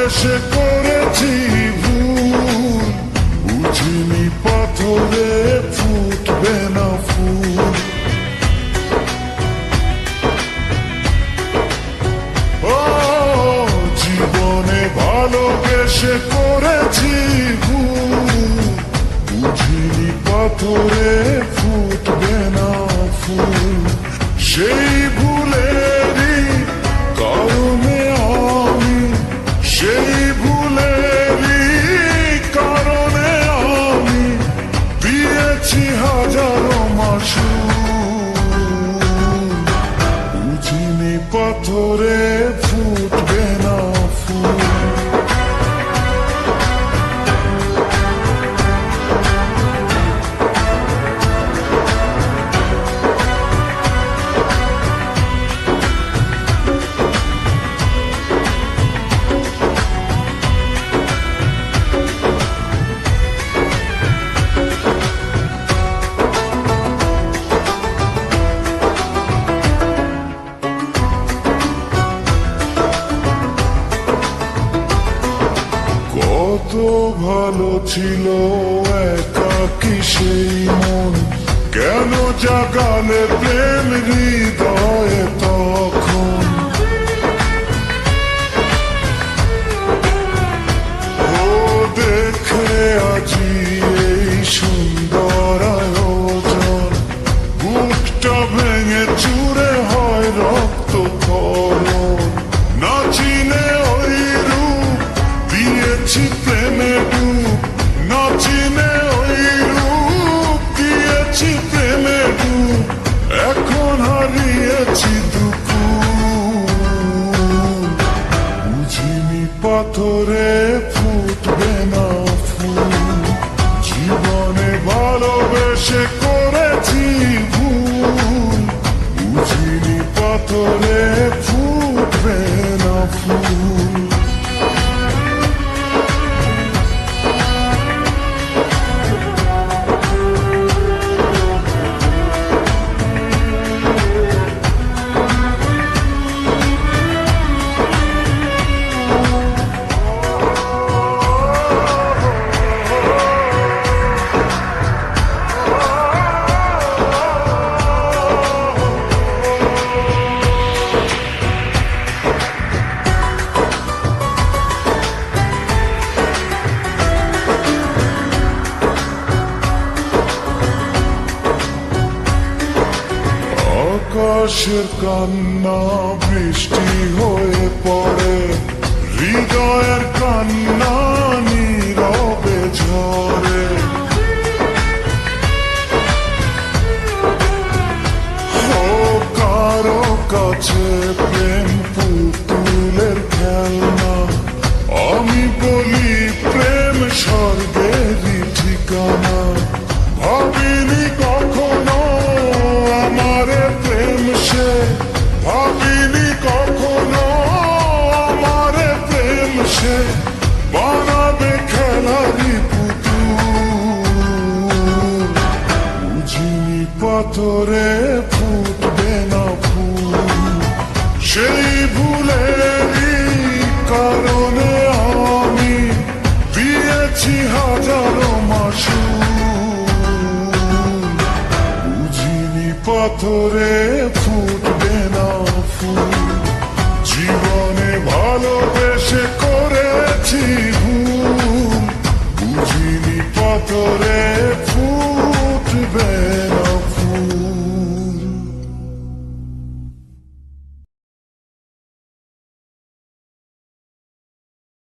ভালোবেসে করেছি ভুল, বুঝিনি পাথরে ফুটবে না ফুল। ও জীবনে ভালোবেসে করেছি ভুল, বুঝিনি পাথরে ফুটবে না ফুল। সেই ভুলেরই কারণে আমি, সেই ভুলেরই কারণে আমি দিয়েছি হাজারো মাসুল, বুঝিনি পাথরে ফুটবে না ফুল। কত ভালো ছিল একাকী সেই মন, কেন জাগালে প্রেম হৃদয়ে তখন। ও দেখে আজি এই সুন্দর আয়োজন, বুকটা ভেঙে চুরে হয় রক্ত ক্ষরণ। না চিনে ওই রূপ দিয়েছি প্রেমে ডুব, না চিনে ওই রূপ দিয়েছি প্রেমে ডুব। এখন হারিয়েছি দুকুল, বুঝিনি পাথরে ফুটবে না ফুল। জীবনে ভালোবেসে করেছি ভুল, বুঝিনি পাথরে ফুটবে না ফুল। আকাশের কান্না বৃষ্টি হয়ে পড়ে, হৃদয়ের কান্না নীরবে ঝরে। ও কারো কাছে প্রেম পুতুলের খেলনা, আমি বলি প্রেম স্বর্গেরই ঠিকানা। ভাবিনি কখনো আমারে প্রেম সে, ভাবিনি কখনো আমারে প্রেম সে বানাবে খেলারি পুতুল, বুঝিনি পাথরে ফুটবে না ফুল। সেই ভুলেরই কারণে আমি দিয়েছি হাজারো মাসুল, বুঝিনি পাথরে ফুটবে না ফুল। জীবনে ভালোবেসে করেছি ভুল, বুঝিনি পাথরে